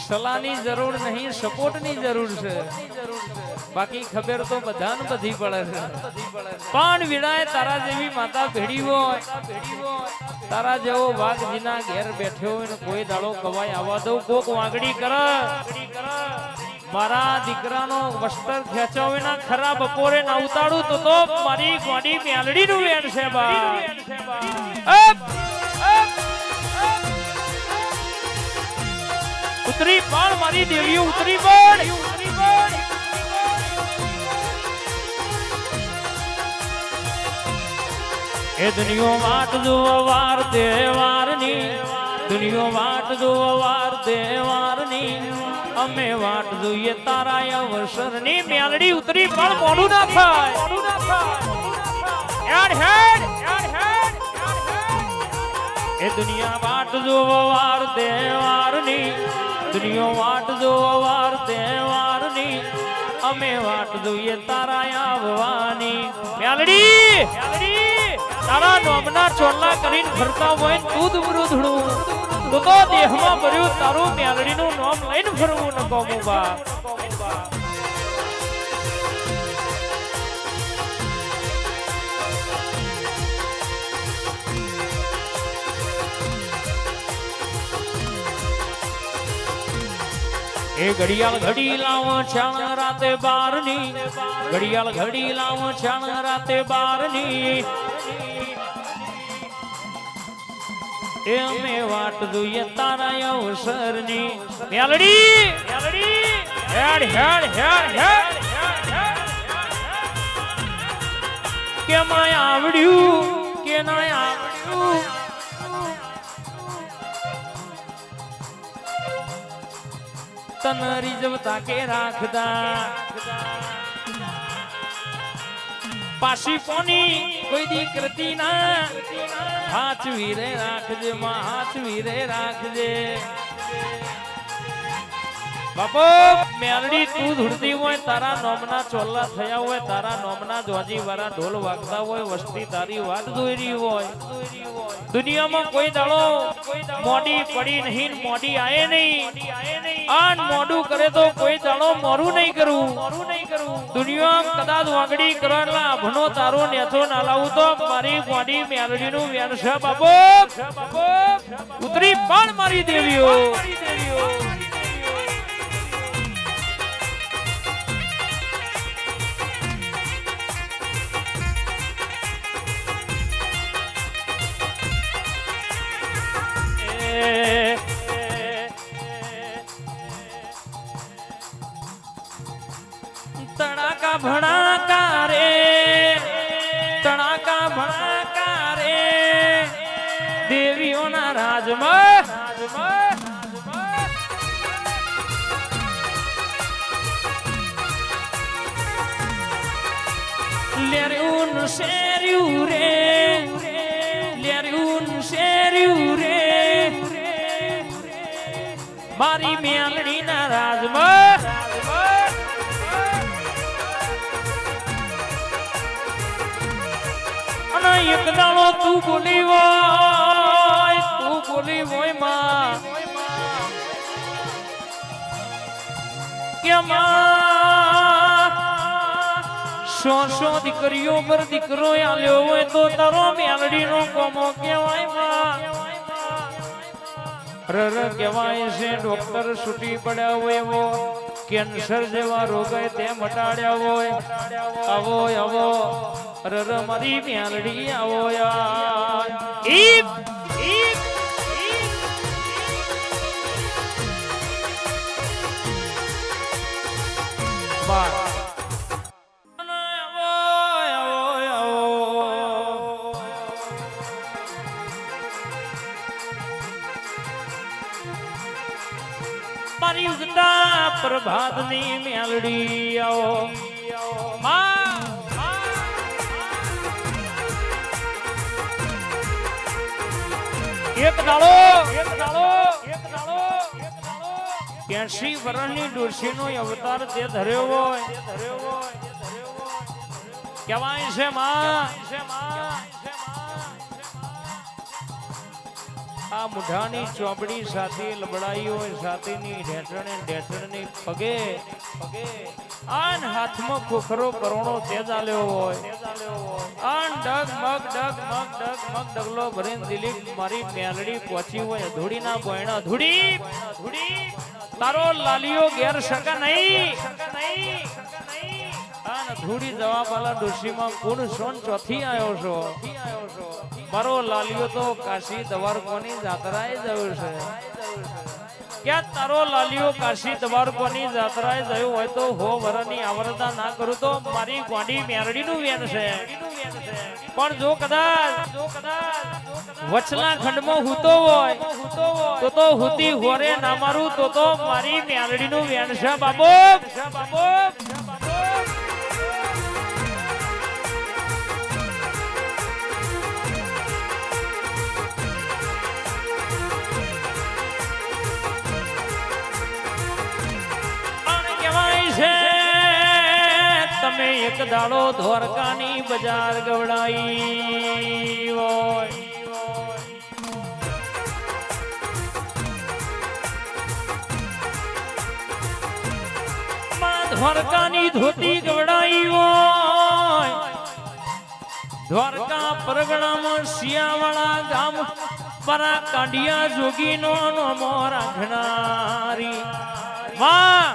સલાહની જરૂર નહીં, સપોર્ટની જરૂર છે. બાકી ખબર તો બધાને બધી પડે છે. પણ વિડાય તારા જેવી માતા ભેડી હોય, તારા જેવો વાઘજીના ઘેર બેઠ્યો હોય ને કોઈ દાડો કવાય આવવા દઉં, કોક વાંગડી કરે. મારા દીકરાનો વસ્ત્ર ખેંચ્યો વિના ખરા બપોરે ના ઉતાડું તો મારી ગોડી મેલડી નું વેણ છે બા. ઉતરી પણ મારી દેવીઓ ઉતરી પણ. એ દુનિયો વાટ જુઓ વાર તહેવારની, દુનિયો વાટ જુઓ વાર તહેવારની, અમે વાટ જોઈએ તારા અવસરની. મેલડી ઉતરી પણ મોડું ના થાય. એ દુનિયા વાટ જુઓ વાર તહેવારની, દુનિયો વાટ જુઓ વાર તહેવારની, અમે વાટ જોઈએ તારા આવવાની. મેલડી તારા નોમના ચોલ્લા કરીને ફરતા હોય તું દુમરુધડું તો દેહમાં ભર્યું તારું મેલડીનું નામ લઈને ફરવું ન કોમું બા. એ ઘડિયાળ ઘડી લાવો છાણ રાતે 12 ની, ઘડિયાળ ઘડી લાવો છાણ રાતે 12 ની, એ અમે વાટ જોઈએ તારા અવસરની. મેલડી હેડ હેડ હેડ હેડ કે માય આવડ્યું કે ના આવડ્યું, તન રીઝવતા કે રાખતા પાછી કોની કોઈ દીકરતી ના હાચવી રે રાખજે માં, હાચવી રે રાખજે. બાપો મેલડી તું ધૂળતી હોય, તારા નોમના ચોલ્લા થયા હોય, તારા નોમના જોજી વાળા ઢોલ વાગતા હોય, વસ્તી તારી વાત જોઈ રહી હોય. દુનિયામાં કોઈ દાડો મોડી પડી નહીં, મોડી આયે નહીં. આન મોડું કરે તો કોઈ દાડો મોરું નહીં કરવું. દુનિયા કદાચ વાંગડી કરવાના ભનો તારો નેથો ના લાવું તો મારી ગોડી મેલડીનું વેણ છે બાપો. ઉતરી પણ મારી દેવીઓ. તણાકા ભણાકા રે, તણાકા ભણાકા રે, દેવીઓના રાજમાં લેર્યું શેર્યું રે, લેર્યું શેર્યું રે, મારી મેલડીના રાજમાં. એક દાડો તું બોલી હોય માં કે માં 100 દીકરીઓ પર દીકરો આલ્યો હોય તો તારો મેલડીનો કોમો કહેવાય માં. કહેવાય છે ડોક્ટર છૂટી પડ્યા હોય એવો, કેન્સર જેવા રોગે તે મટાડ્યા હોય. આવો આવો મારી મેલડી આવો યાર. મારી ઉગતા પ્રભાતની મેલડી આવો માં. એક દાડો 80 વર્ષની ડોશીનો અવતાર તે ધર્યો હોય. કહેવાય છે માં આ મુઢાની ચોપડી સાથે લબડાઈ હોય સાથેની ઢેઠણે પગે આન હાથમાં ખોખરો કરોણો તેજ આલ્યો હોય આન ડગ મગ ડગલો ભરીને દિલીપ મારી મેલડી પહોંચી હોય ધૂળીના બોયણા ધૂળી તારો લાલિયો ઘેર શકા નહીં આન ધૂળી જવાબ આલા ડોશીમાં કુણ સોન ચોથી આવ્યો છો મારો લાલિયો તો કાશી દવારકોની જાત્રાએ ગયો છે ક્યાં તારો લાલિયો કાશી દવારકોની જાત્રાએ ગયો હોય તો હો વરની આવરદા ના કરું તો મારી ગોડી મેરડીનું વેન છે પણ જો કદાચ વચલા ખંડમાં હૂતો હોય તો હુતી હોરે ના મારું તો મારી મેરડીનું વેન છે બાબો તમે એક દાડો દ્વારકાની બજાર ગવડાઈ હોય દ્વારકાની ધોતી ગવડાઈ હોય દ્વારકા પરગણામાં શિયાવાળા ગામ પરા કાંડિયા જોગીનો નોમો રાખનારી વાહ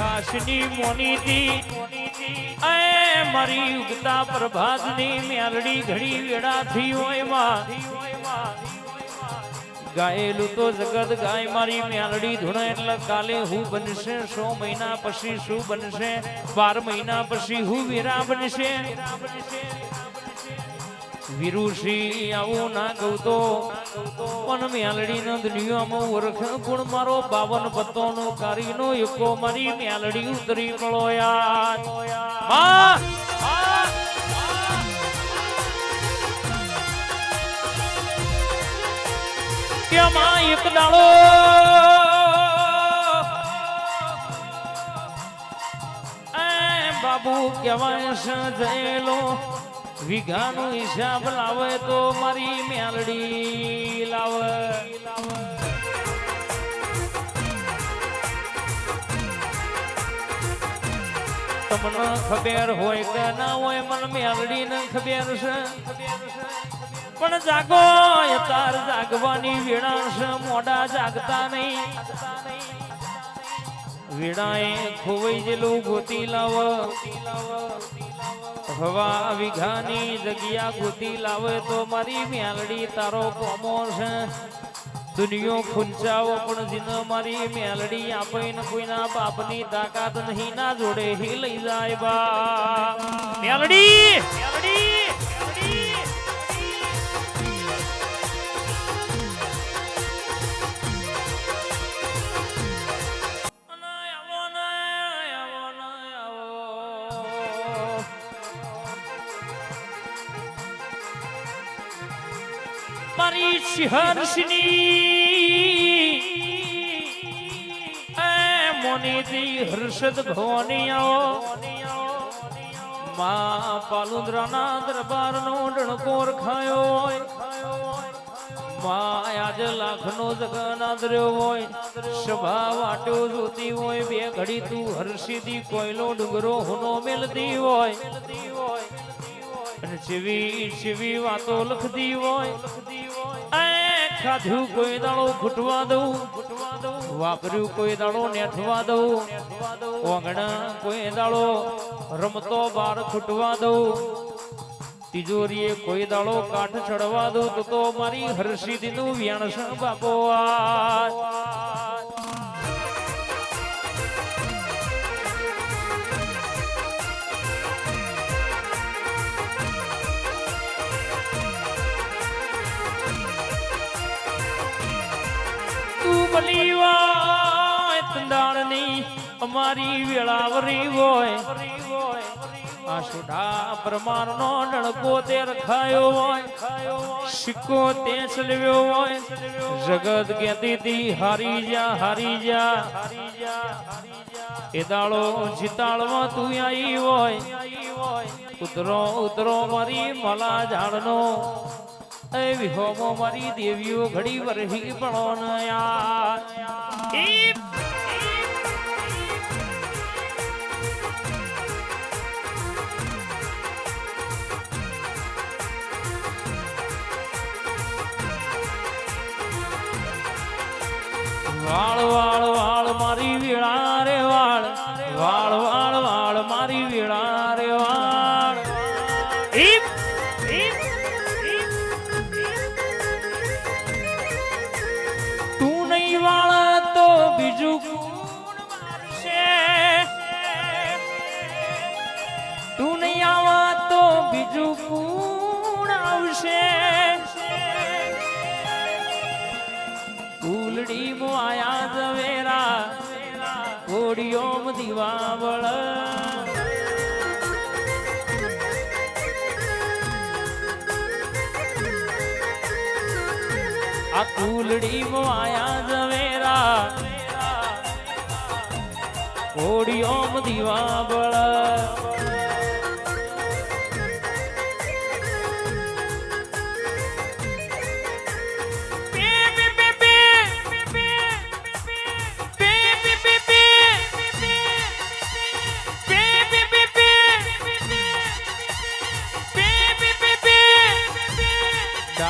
હાશની મોનીતી એ મારી ઉગતા પ્રભાતની મેલડી ઘડી વેડાથી હોય માં ગાયેલું તો જગત ગાય મારી મેલડી ધૂણે એટલે કાલે હું બનશે 100 મહિના પછી શું બનશે 12 મહિના પછી હું વીરા બનશે વિરુષી આવું ના કહું તો પણ મેલડી નો દુનિયામાં ઓળખ ગુણ મારો 52 પત્તો નો કારી નો એકો મારી મેલડી ઉતરી પડો યાર કેમાં એક દાડો બાબુ કેવાય સજેલો વીઘાનો હિસાબ લાવે તો મારી મેલડી લાવે તમને ખબર હોય કે ના હોય મને મેલડી ને ખબર છે પણ જાગો તાર જાગવાની વેળા છે મોડા જાગતા નહીં વેળાએ ખોવાઈ જેલું ગોતી લાવ હવા વીઘાની જગ્યા ગોતી લાવે તો મારી મેલડી તારો કોમો છે દુનિયો ખુંચાવો પણ જીન મારી મેલડી આપે ને કોઈના બાપની તાકાત નહીં ના જોડે હી લઈ જાય બા મેલડી મારી હર્ષની મોનીથી હર્ષદ ભવાની આવો માં પાલુદ્રાના દરબારનો ડણકોર ખાયો હોય માં આજ લાખનો જગન્નાથ રહ્યો હોય સભા વાટ્યો જોતી હોય બે ઘડી તું હર્ષિદી કોયલો ડુંગરો હુનો મેલતી હોય ચીવી વાતો લખતી હોય ખાધું કોઈ દાડો ખૂટવા દઉં વાપર્યું કોઈ દાડો નેઠવા દઉં ઓગણા કોઈ દાડો રમતો બાર ખૂટવા દઉં તિજોરીએ કોઈ દાડો કાઠ ચડવા દઉં તો મારી હર્ષિદી નું વ્યાણસણ બાપો અમારી વેળાવરી હોય આ સુઢા પ્રમાણનો ડણકો તે રખાયો હોય સિક્કો તે ચલવ્યો હોય જગત કહેતી હતી હારી જા એ દાડો જીતાળમાં તું આવી હોય ઉતરો મારી મલા ઝાડનો એ વિહોમો મારી દેવીઓ ઘડી વરહી પડો ન યાર વાળ મારી વીણા રે વાળ મારી વીણા રે વાળ તું નહીં વાળ તો બીજું કોણ મારશે તું નહીં આવા તો બીજું કોણ આવશે ફૂલડી મોયા ઝવેરા કોડિયોમ દીવાવળ આ ફૂલડી મોયા ઝવેરા કોડિયોમ દીવાવળ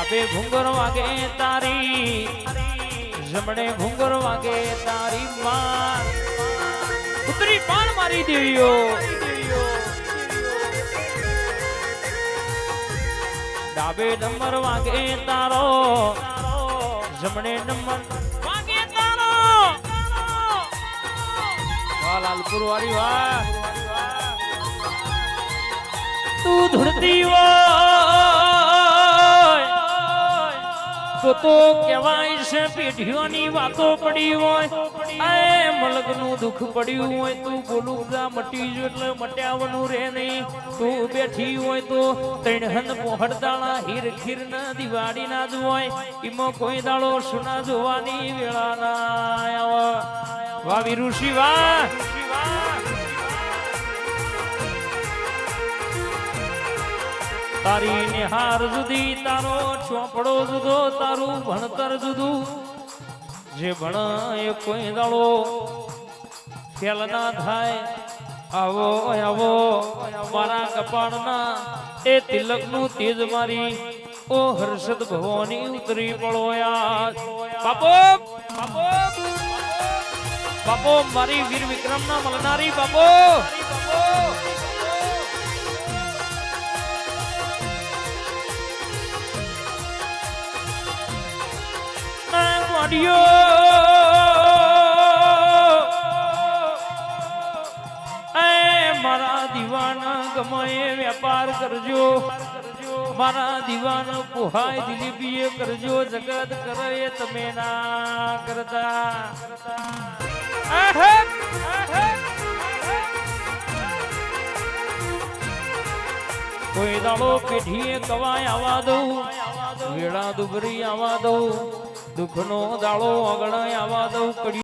ડાબે ભૂંગર વાગે તારી જમણે ભૂંગર વાગે તારી માં ઉતરી પાણ મારી દેવીઓ ડાબે નંબર વાગે તારો જમણે નંબર વાગે તારો વાહ લાલપુર વાળી વાહ તું ધૂળતી તો કહેવાય છે પેઢીઓની વાતો પડી હોય એ મલકનું દુઃખ પડ્યું હોય તું બોલું મટી જો એટલે મટ્યાવાનું રે નહીં તું બેઠી હોય તો તણહન પોહડદાળા હીર ખીર ના દિવાળી ના જ હોય એમાં કોઈ દાડો સુના જોવાની વેળા ના આવે વાહ વીરુષિ વાહ તારી નિહાર જુદી તારો ચોપડો જુદો તારું ભણતર જુદું જે ભણ એ કોઈ દાડો ફેલ ના થાય આવો મારા કપાળના એ તિલકનું તેજ મારી ઓ હર્ષદ ભવાની ઉતરી પડો યાર બાપો મારી વીર વિક્રમના મલનારી બાપો મારા દીવાના ગમાએ વેપાર કરજો મારા દીવાના પોહાય દિલીપીએ કરજો જગત કરે તમે ના કરતા કોઈ દાડો પેઢીએ કવાય આવા દઉં વેળા દુબરી આવા દઉં દુઃખનો દાડો અગણાય આવા દઉં